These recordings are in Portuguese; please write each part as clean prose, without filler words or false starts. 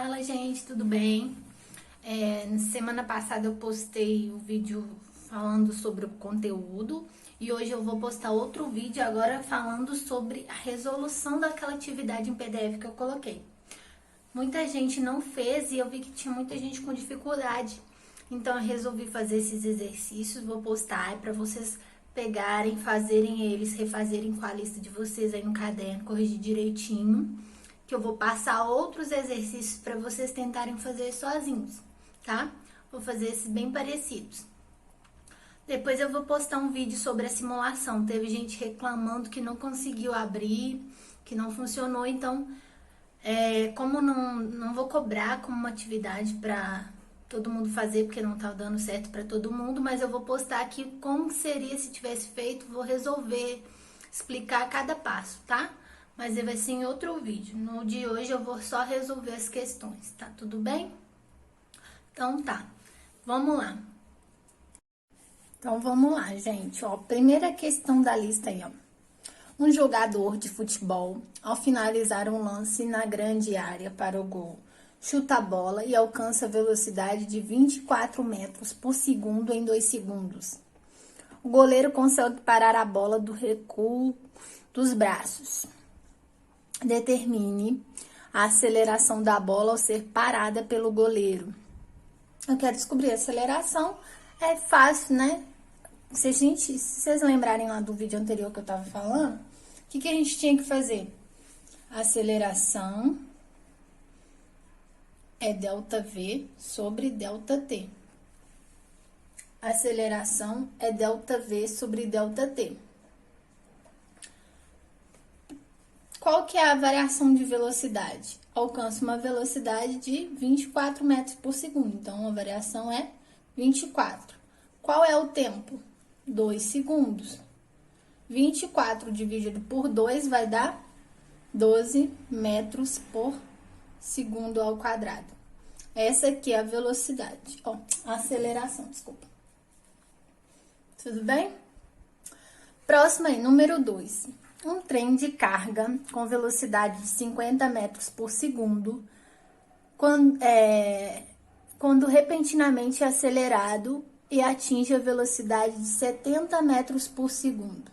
Fala, gente, tudo bem? Semana passada eu postei o vídeo falando sobre o conteúdo e hoje eu vou postar outro vídeo agora falando sobre a resolução daquela atividade em PDF que eu coloquei. Muita gente não fez e eu vi que tinha muita gente com dificuldade. Então eu resolvi fazer esses exercícios, vou postar para vocês pegarem, fazerem eles, refazerem com a lista de vocês aí no caderno, corrigir direitinho, que eu vou passar outros exercícios para vocês tentarem fazer sozinhos, tá? Vou fazer esses bem parecidos. Depois eu vou postar um vídeo sobre a simulação. Teve gente reclamando que não conseguiu abrir, que não funcionou, então como não vou cobrar como uma atividade para todo mundo fazer, porque não tá dando certo para todo mundo, mas eu vou postar aqui como seria se tivesse feito, vou resolver, explicar cada passo, tá? Mas vai ser em outro vídeo. No de hoje eu vou só resolver as questões, tá tudo bem? Então tá, vamos lá. Então vamos lá, gente, ó, primeira questão da lista aí, ó. Um jogador de futebol, ao finalizar um lance na grande área para o gol, chuta a bola e alcança a velocidade de 24 metros por segundo em 2 segundos. O goleiro consegue parar a bola do recuo dos braços. Determine a aceleração da bola ao ser parada pelo goleiro. Eu quero descobrir a aceleração. É fácil, né? Se vocês lembrarem lá do vídeo anterior que eu tava falando, o que a gente tinha que fazer? A aceleração é ΔV sobre ΔT. A aceleração é ΔV sobre ΔT. Qual que é a variação de velocidade? Alcança uma velocidade de 24 metros por segundo. Então, a variação é 24. Qual é o tempo? 2 segundos. 24 dividido por 2 vai dar 12 metros por segundo ao quadrado. Essa aqui é a velocidade. Ó, a aceleração, desculpa. Tudo bem? Próximo aí, número 2. Um trem de carga com velocidade de 50 metros por segundo, quando repentinamente acelerado e atinge a velocidade de 70 metros por segundo.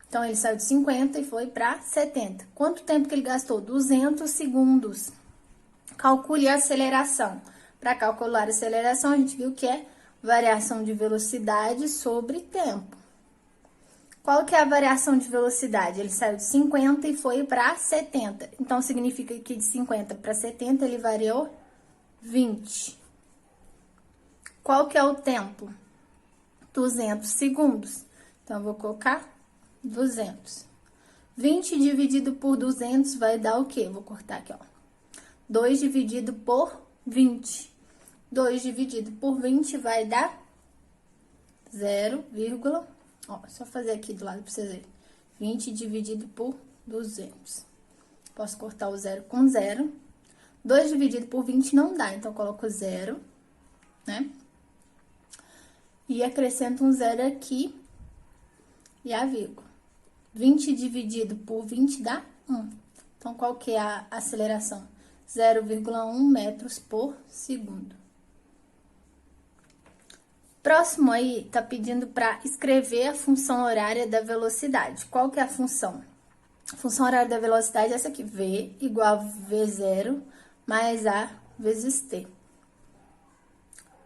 Então, ele saiu de 50 e foi para 70. Quanto tempo que ele gastou? 200 segundos. Calcule a aceleração. Para calcular a aceleração, a gente viu que é variação de velocidade sobre tempo. Qual que é a variação de velocidade? Ele saiu de 50 e foi para 70. Então, significa que de 50 para 70 ele variou 20. Qual que é o tempo? 200 segundos. Então, eu vou colocar 200. 20 dividido por 200 vai dar o quê? Vou cortar aqui, ó. 2 dividido por 20. 2 dividido por 20 vai dar 0, ó, só fazer aqui do lado pra vocês verem. 20 dividido por 200. Posso cortar o 0 com 0. 2 dividido por 20 não dá, então eu coloco 0, né? E acrescento um 0 aqui e a vírgula. 20 dividido por 20 dá 1. Então, qual que é a aceleração? 0,1 metros por segundo. Próximo aí, tá pedindo para escrever a função horária da velocidade. Qual que é a função? A função horária da velocidade é essa aqui, V igual a V0 mais A vezes T.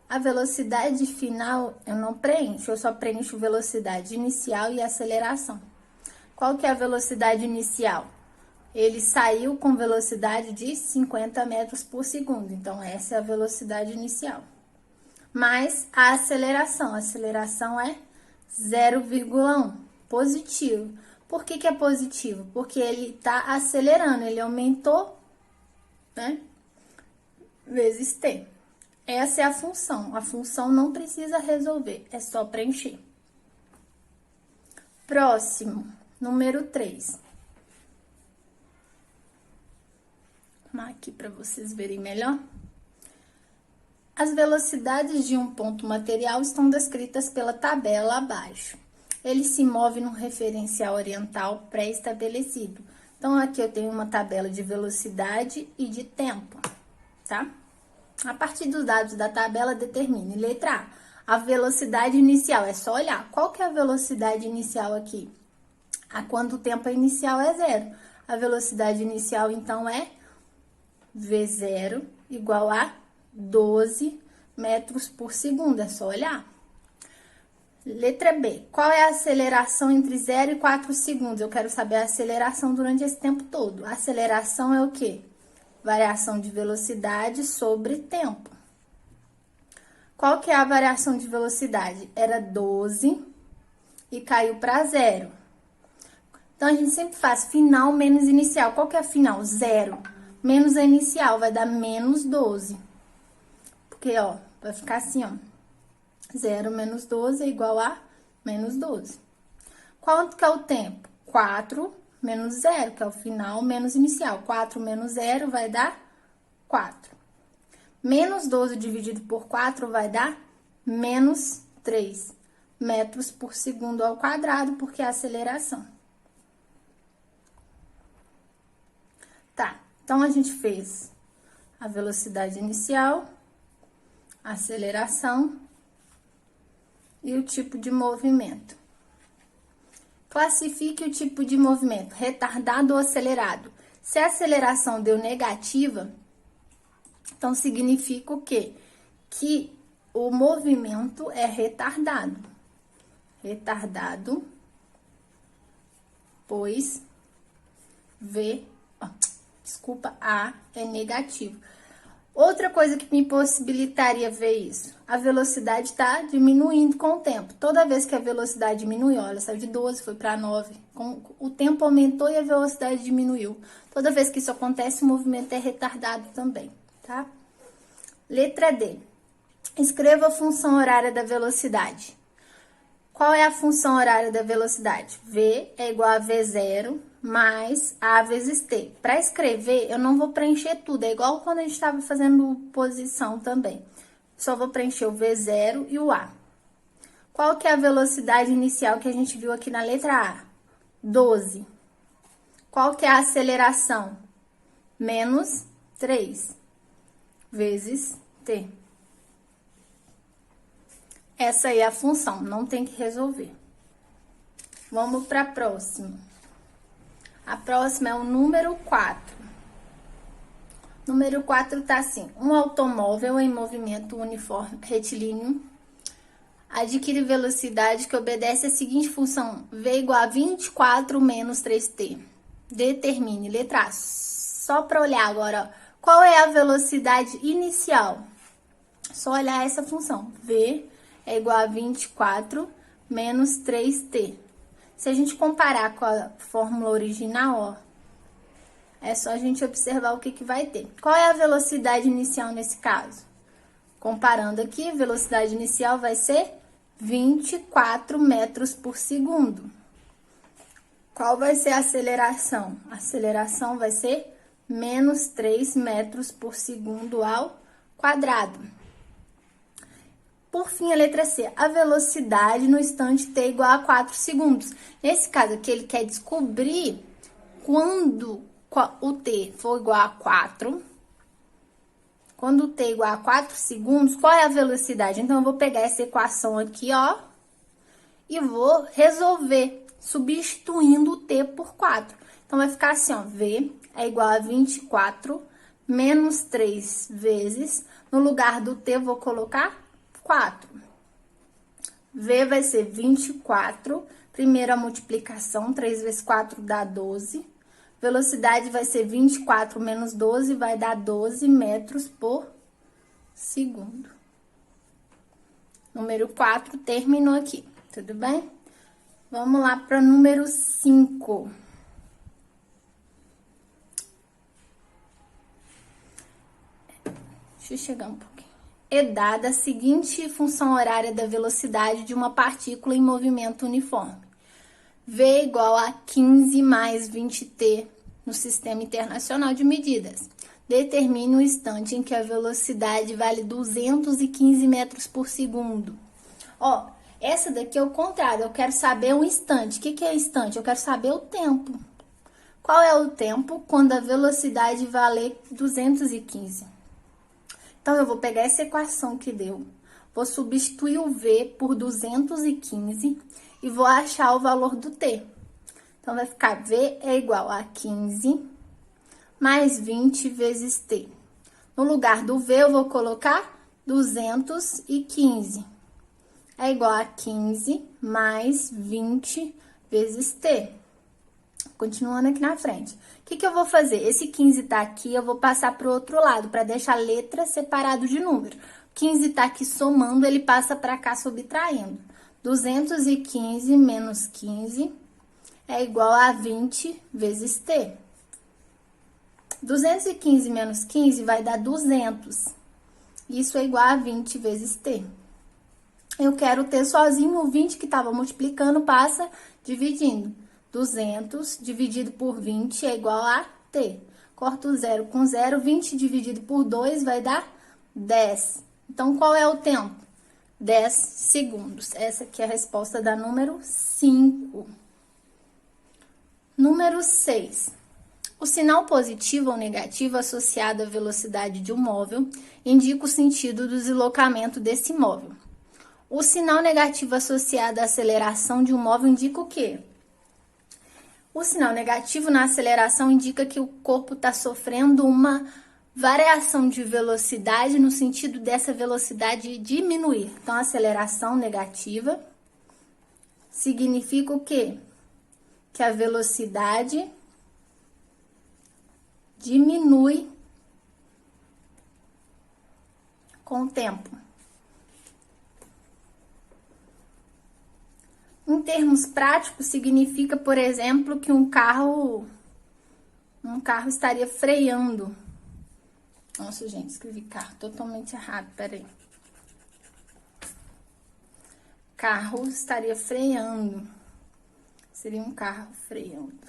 A velocidade final eu não preencho, eu só preencho velocidade inicial e aceleração. Qual que é a velocidade inicial? Ele saiu com velocidade de 50 metros por segundo, então essa é a velocidade inicial. Mais a aceleração é 0,1, positivo. Por que é positivo? Porque ele está acelerando, ele aumentou, né, vezes t. Essa é a função não precisa resolver, é só preencher. Próximo, número 3. Vou arrumar aqui para vocês verem melhor. As velocidades de um ponto material estão descritas pela tabela abaixo. Ele se move num referencial oriental pré-estabelecido. Então, aqui eu tenho uma tabela de velocidade e de tempo, tá? A partir dos dados da tabela, determine. Letra A velocidade inicial. É só olhar. Qual que é a velocidade inicial aqui? Quando o tempo inicial é 0. A velocidade inicial, então, é V0 igual a 12 metros por segundo. É só olhar. Letra B. Qual é a aceleração entre 0 e 4 segundos? Eu quero saber a aceleração durante esse tempo todo. A aceleração é o quê? Variação de velocidade sobre tempo. Qual que é a variação de velocidade? Era 12 e caiu para 0. Então, a gente sempre faz final menos inicial. Qual que é a final? 0. Menos a inicial vai dar menos 12. Porque, ó, vai ficar assim, ó. 0 menos 12 é igual a menos 12. Quanto que é o tempo? 4 menos 0, que é o final menos inicial. 4 menos 0 vai dar 4. Menos 12 dividido por 4 vai dar menos 3 metros por segundo ao quadrado, porque é a aceleração. Tá, então a gente fez a velocidade inicial, a aceleração e o tipo de movimento. Classifique o tipo de movimento, retardado ou acelerado. Se a aceleração deu negativa, então significa o quê? Que o movimento é retardado. Retardado, pois A é negativo. Outra coisa que me possibilitaria ver isso, a velocidade está diminuindo com o tempo. Toda vez que a velocidade diminuiu, olha, saiu de 12, foi para 9. O tempo aumentou e a velocidade diminuiu. Toda vez que isso acontece, o movimento é retardado também, tá? Letra D. Escreva a função horária da velocidade. Qual é a função horária da velocidade? V é igual a V0 mais A vezes T. Para escrever, eu não vou preencher tudo. É igual quando a gente estava fazendo posição também. Só vou preencher o V0 e o A. Qual que é a velocidade inicial que a gente viu aqui na letra A? 12. Qual que é a aceleração? Menos 3 vezes T. Essa aí é a função, não tem que resolver. Vamos para a próxima. A próxima é o número 4. Número 4 tá assim: um automóvel em movimento uniforme retilíneo adquire velocidade que obedece à seguinte função: V igual a 24 menos 3T. Determine, letra A. Só para olhar agora, ó, qual é a velocidade inicial? Só olhar essa função. V é igual a 24 menos 3T. Se a gente comparar com a fórmula original, ó, é só a gente observar o que vai ter. Qual é a velocidade inicial nesse caso? Comparando aqui, a velocidade inicial vai ser 24 metros por segundo. Qual vai ser a aceleração? A aceleração vai ser menos 3 metros por segundo ao quadrado. Por fim, a letra C, a velocidade no instante t igual a 4 segundos. Nesse caso aqui, ele quer descobrir quando o t for igual a 4. Quando o t é igual a 4 segundos, qual é a velocidade? Então, eu vou pegar essa equação aqui, ó, e vou resolver, substituindo o t por 4. Então, vai ficar assim, ó, V é igual a 24 menos 3 vezes, no lugar do t, eu vou colocar 4. V vai ser 24, primeira multiplicação, 3 vezes 4 dá 12. Velocidade vai ser 24 menos 12, vai dar 12 metros por segundo. Número 4 terminou aqui, tudo bem? Vamos lá para o número 5. Deixa eu chegar um pouquinho. É dada a seguinte função horária da velocidade de uma partícula em movimento uniforme. V igual a 15 mais 20t no Sistema Internacional de Medidas. Determine o instante em que a velocidade vale 215 metros por segundo. Ó, essa daqui é o contrário, eu quero saber o instante. O que é instante? Eu quero saber o tempo. Qual é o tempo quando a velocidade valer 215? Então, eu vou pegar essa equação que deu, vou substituir o v por 215 e vou achar o valor do t. Então, vai ficar v é igual a 15 mais 20 vezes t. No lugar do v, eu vou colocar 215. É igual a 15 mais 20 vezes t. Continuando aqui na frente. O que eu vou fazer? Esse 15 tá aqui, eu vou passar pro outro lado, para deixar a letra separado de número. 15 tá aqui somando, ele passa para cá subtraindo. 215 menos 15 é igual a 20 vezes t. 215 menos 15 vai dar 200. Isso é igual a 20 vezes t. Eu quero ter sozinho o 20 que estava multiplicando, passa dividindo. 200 dividido por 20 é igual a t. Corto o 0 com 0, 20 dividido por 2 vai dar 10. Então, qual é o tempo? 10 segundos. Essa aqui é a resposta da número 5. Número 6. O sinal positivo ou negativo associado à velocidade de um móvel indica o sentido do deslocamento desse móvel. O sinal negativo associado à aceleração de um móvel indica o quê? O sinal negativo na aceleração indica que o corpo está sofrendo uma variação de velocidade no sentido dessa velocidade diminuir. Então, a aceleração negativa significa o quê? Que a velocidade diminui com o tempo. Em termos práticos, significa, por exemplo, que um carro estaria freando. Nossa, gente, escrevi carro totalmente errado, peraí. Carro estaria freando. Seria um carro freando.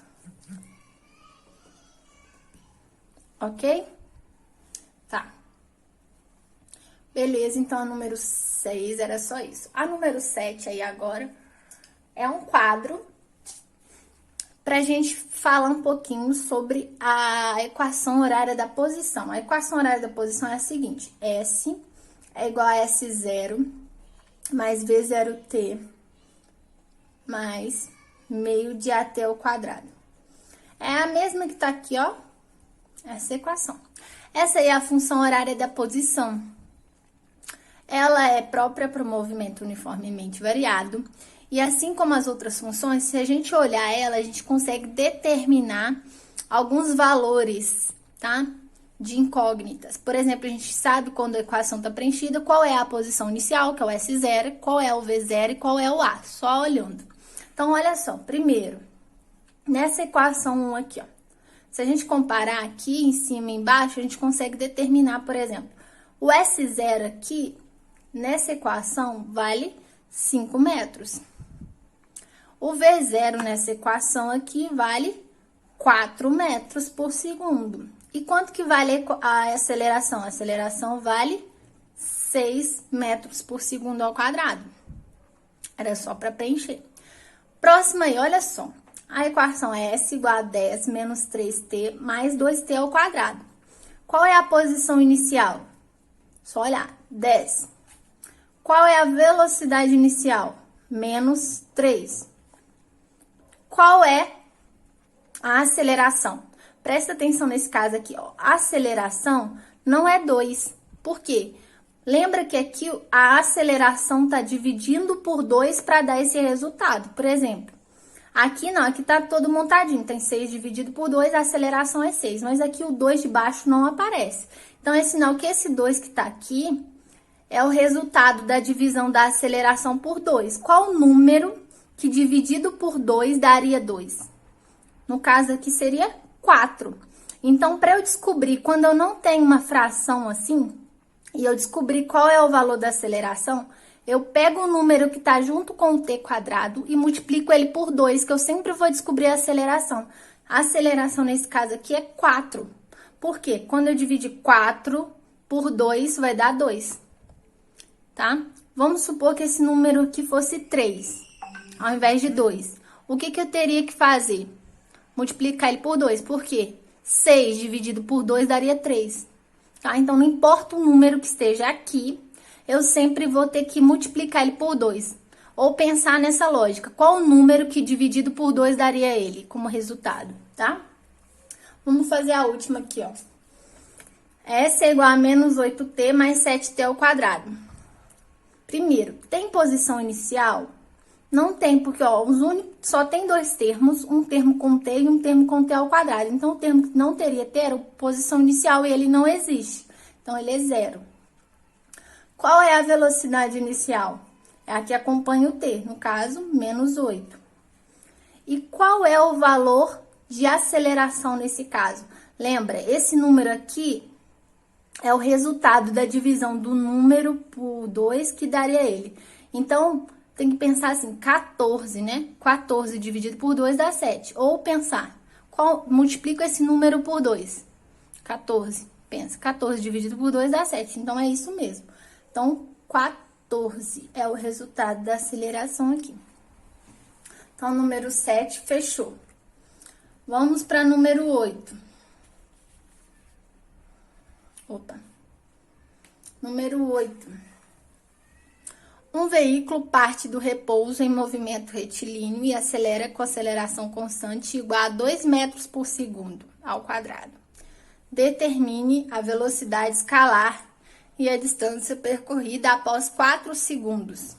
Ok? Tá. Beleza, então a número 6 era só isso. A número 7 aí agora é um quadro pra gente falar um pouquinho sobre a equação horária da posição. A equação horária da posição é a seguinte: S é igual a S0 mais V0t mais meio de AT ao quadrado. É a mesma que tá aqui, ó. Essa equação. Essa aí é a função horária da posição. Ela é própria para o movimento uniformemente variado. E assim como as outras funções, se a gente olhar ela, a gente consegue determinar alguns valores, tá? De incógnitas. Por exemplo, a gente sabe quando a equação está preenchida, qual é a posição inicial, que é o S0, qual é o V0 e qual é o A, só olhando. Então, olha só, primeiro, nessa equação 1 aqui, ó. Se a gente comparar aqui em cima e embaixo, a gente consegue determinar, por exemplo, o S0 aqui, nessa equação, vale 5 metros. O V0 nessa equação aqui vale 4 metros por segundo. E quanto que vale a aceleração? A aceleração vale 6 metros por segundo ao quadrado. Era só para preencher. Próxima aí, olha só. A equação é S igual a 10 menos 3t mais 2t ao quadrado. Qual é a posição inicial? Só olhar, 10. Qual é a velocidade inicial? Menos 3. Qual é a aceleração? Presta atenção nesse caso aqui, ó. A aceleração não é 2. Por quê? Lembra que aqui a aceleração está dividindo por 2 para dar esse resultado. Por exemplo, aqui não, aqui tá todo montadinho. Tem 6 dividido por 2, a aceleração é 6. Mas aqui o 2 de baixo não aparece. Então, é sinal que esse 2 que tá aqui é o resultado da divisão da aceleração por 2. Qual o número que dividido por 2 daria 2? No caso aqui seria 4. Então, para eu descobrir, quando eu não tenho uma fração assim, e eu descobrir qual é o valor da aceleração, eu pego o número que está junto com o t quadrado e multiplico ele por 2, que eu sempre vou descobrir a aceleração. A aceleração, nesse caso aqui, é 4. Por quê? Quando eu dividir 4 por 2, vai dar 2. Tá? Vamos supor que esse número aqui fosse 3, ao invés de 2. O que eu teria que fazer? multiplicar ele por 2. Por quê? 6 dividido por 2 daria 3. Tá? Então, não importa o número que esteja aqui, eu sempre vou ter que multiplicar ele por 2. Ou pensar nessa lógica. Qual o número que dividido por 2 daria ele como resultado, tá? Vamos fazer a última aqui, ó. S é igual a menos 8t mais 7t ao quadrado. Primeiro, tem posição inicial? Não tem, porque ó, só tem dois termos, um termo com t e um termo com t ao quadrado. Então, o termo que não teria t era posição inicial e ele não existe. Então, ele é zero. Qual é a velocidade inicial? É a que acompanha o t, no caso, menos 8. E qual é o valor de aceleração nesse caso? Lembra, esse número aqui é o resultado da divisão do número por 2 que daria ele. Então, tem que pensar assim, 14, né? 14 dividido por 2 dá 7. Ou pensar, multiplico esse número por 2. 14. Pensa, 14 dividido por 2 dá 7. Então, é isso mesmo. Então, 14 é o resultado da aceleração aqui. Então, número 7 fechou. Vamos para número 8. Número 8. Um veículo parte do repouso em movimento retilíneo e acelera com aceleração constante igual a 2 metros por segundo ao quadrado. Determine a velocidade escalar e a distância percorrida após 4 segundos.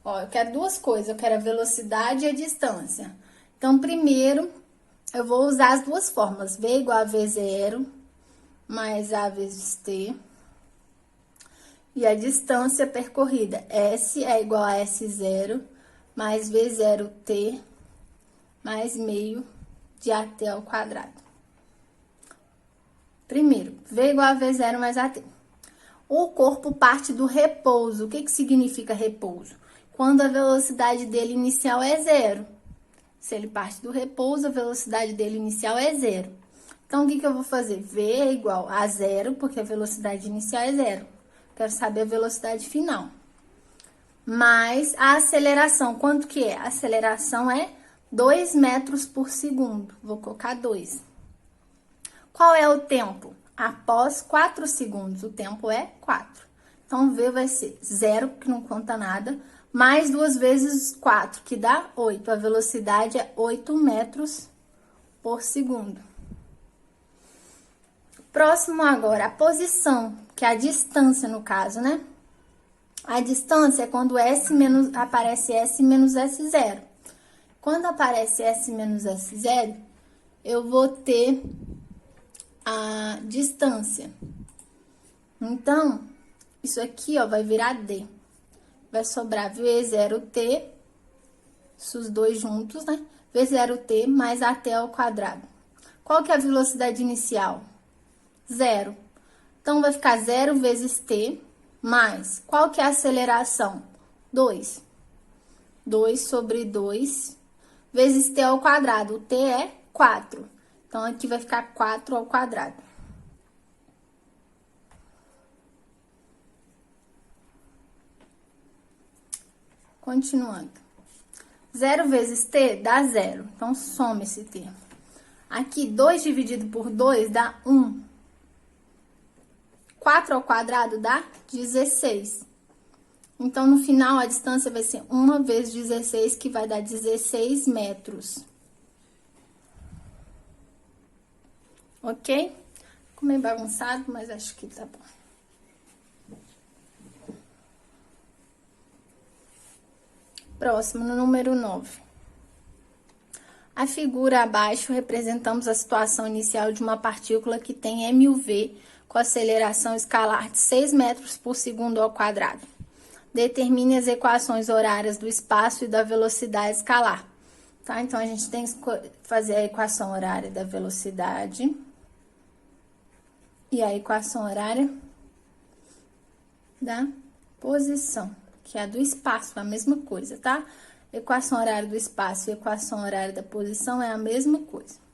Ó, eu quero duas coisas, eu quero a velocidade e a distância. Então, primeiro, eu vou usar as duas fórmulas, V igual a V0 mais A vezes T. E a distância percorrida, S é igual a S0 mais V0T mais meio de AT ao quadrado. Primeiro, V igual a V0 mais AT. O corpo parte do repouso. O que significa repouso? Quando a velocidade dele inicial é zero. Se ele parte do repouso, a velocidade dele inicial é zero. Então, o que eu vou fazer? V é igual a zero, porque a velocidade inicial é zero. Quero saber a velocidade final. Mais a aceleração. Quanto que é? A aceleração é 2 metros por segundo. Vou colocar 2. Qual é o tempo? Após 4 segundos. O tempo é 4. Então, V vai ser 0, que não conta nada, mais 2 vezes 4, que dá 8. A velocidade é 8 metros por segundo. Próximo agora, a posição, que é a distância no caso, né? A distância é quando aparece S menos S0. Quando aparece S menos S0, eu vou ter a distância. Então, isso aqui, ó, vai virar D. Vai sobrar V0T, os dois juntos, né? V0T mais AT ao quadrado. Qual que é a velocidade inicial? 0. Então, vai ficar 0 vezes t, mais, qual que é a aceleração? 2. 2 sobre 2, vezes t ao quadrado. O t é 4. Então, aqui vai ficar 4 ao quadrado. Continuando. 0 vezes t dá 0. Então, soma esse termo. Aqui, 2 dividido por 2 dá 1. 4 ao quadrado dá 16. Então, no final, a distância vai ser 1 vezes 16, que vai dar 16 metros. Ok? Ficou meio bagunçado, mas acho que tá bom. Próximo, no número 9. A figura abaixo representamos a situação inicial de uma partícula que tem MUV com aceleração escalar de 6 metros por segundo ao quadrado. Determine as equações horárias do espaço e da velocidade escalar. Tá? Então, a gente tem que fazer a equação horária da velocidade e a equação horária da posição, que é a do espaço, a mesma coisa, tá? Equação horária do espaço e equação horária da posição é a mesma coisa.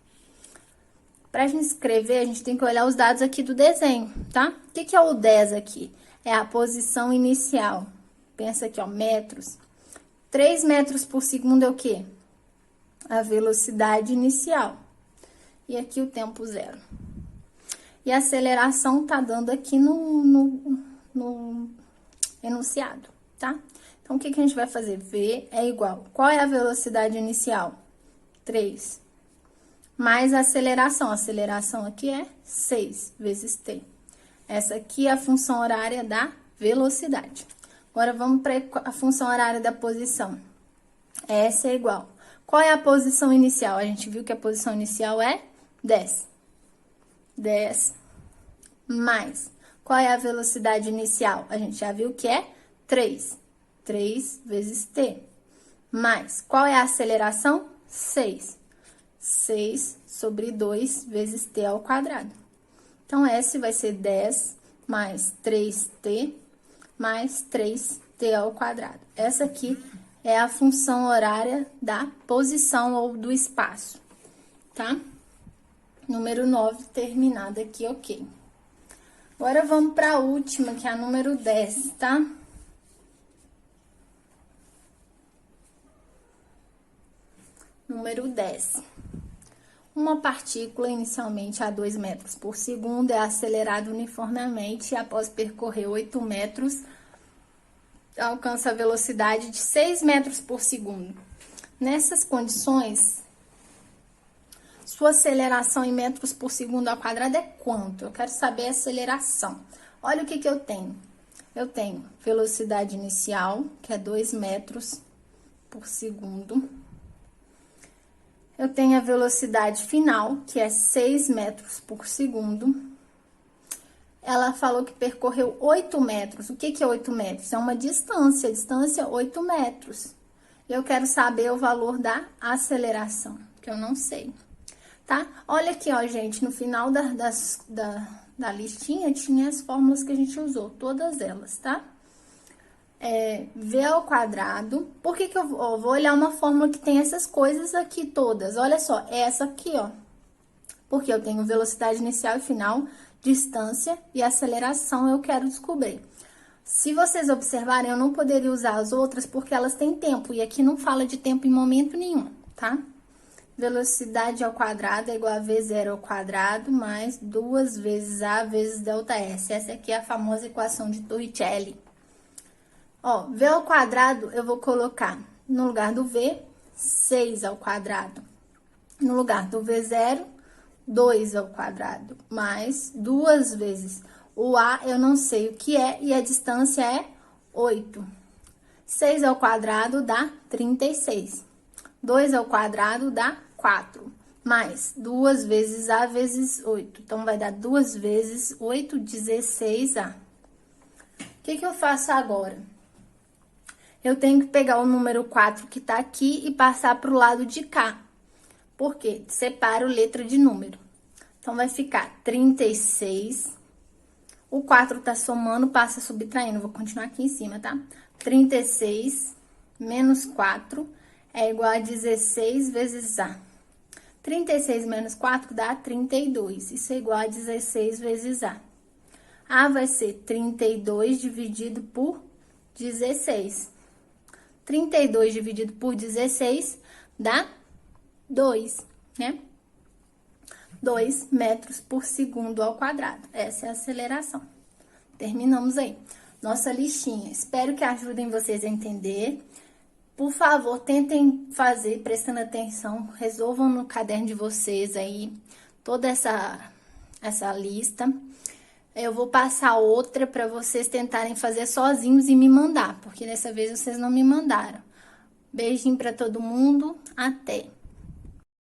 Para a gente escrever, a gente tem que olhar os dados aqui do desenho, tá? O que é o 10 aqui? É a posição inicial. Pensa aqui, ó, metros. 3 metros por segundo é o quê? A velocidade inicial. e aqui o tempo zero. E a aceleração tá dando aqui no enunciado, tá? Então, o que que a gente vai fazer? V é igual. Qual é a velocidade inicial? 3. Mais a aceleração. A aceleração aqui é 6 vezes t. Essa aqui é a função horária da velocidade. Agora, vamos para a função horária da posição. S é igual. Qual é a posição inicial? A gente viu que a posição inicial é 10. 10 mais. Qual é a velocidade inicial? A gente já viu que é 3. 3 vezes t. Mais. Qual é a aceleração? 6. 6 sobre 2 vezes t ao quadrado. Então, S vai ser 10 mais 3t mais 3t ao quadrado. Essa aqui é a função horária da posição ou do espaço, tá? Número 9, terminada aqui, ok. Agora, vamos para a última, que é a número 10, tá? Número 10. Uma partícula, inicialmente a 2 metros por segundo, é acelerada uniformemente e após percorrer 8 metros, alcança a velocidade de 6 metros por segundo. Nessas condições, sua aceleração em metros por segundo ao quadrado é quanto? Eu quero saber a aceleração. Olha o que eu tenho. Eu tenho velocidade inicial, que é 2 metros por segundo. Eu tenho a velocidade final, que é 6 metros por segundo. Ela falou que percorreu 8 metros. O que é 8 metros? É uma distância. Distância, 8 metros. Eu quero saber o valor da aceleração, que eu não sei, tá? Olha aqui, ó, gente, no final da listinha tinha as fórmulas que a gente usou, todas elas, tá? V ao quadrado. Por que eu vou olhar uma fórmula que tem essas coisas aqui todas? Olha só, essa aqui, ó. Porque eu tenho velocidade inicial e final, distância e aceleração, eu quero descobrir. Se vocês observarem, eu não poderia usar as outras porque elas têm tempo. E aqui não fala de tempo em momento nenhum, tá? Velocidade ao quadrado é igual a V0 ao quadrado mais 2 vezes A vezes ΔS. Essa aqui é a famosa equação de Torricelli. Ó, V ao quadrado, eu vou colocar no lugar do V, 6 ao quadrado. No lugar do V0, 2 ao quadrado, mais 2 vezes. O A eu não sei o que é e a distância é 8. 6 ao quadrado dá 36. 2 ao quadrado dá 4. Mais 2 vezes A vezes 8. Então, vai dar 2 vezes 8, 16A. O que eu faço agora? Eu tenho que pegar o número 4 que tá aqui e passar pro lado de cá. Por quê? Separo letra de número. Então, vai ficar 36. O 4 tá somando, passa subtraindo. Vou continuar aqui em cima, tá? 36 menos 4 é igual a 16 vezes A. 36 menos 4 dá 32. Isso é igual a 16 vezes A. A vai ser 32 dividido por 16. 32 dividido por 16 dá 2, né? 2 metros por segundo ao quadrado. Essa é a aceleração. Terminamos aí. Nossa listinha. Espero que ajudem vocês a entender. Por favor, tentem fazer, prestando atenção. Resolvam no caderno de vocês aí toda essa lista. Eu vou passar outra para vocês tentarem fazer sozinhos e me mandar, porque dessa vez vocês não me mandaram. Beijinho para todo mundo. Até!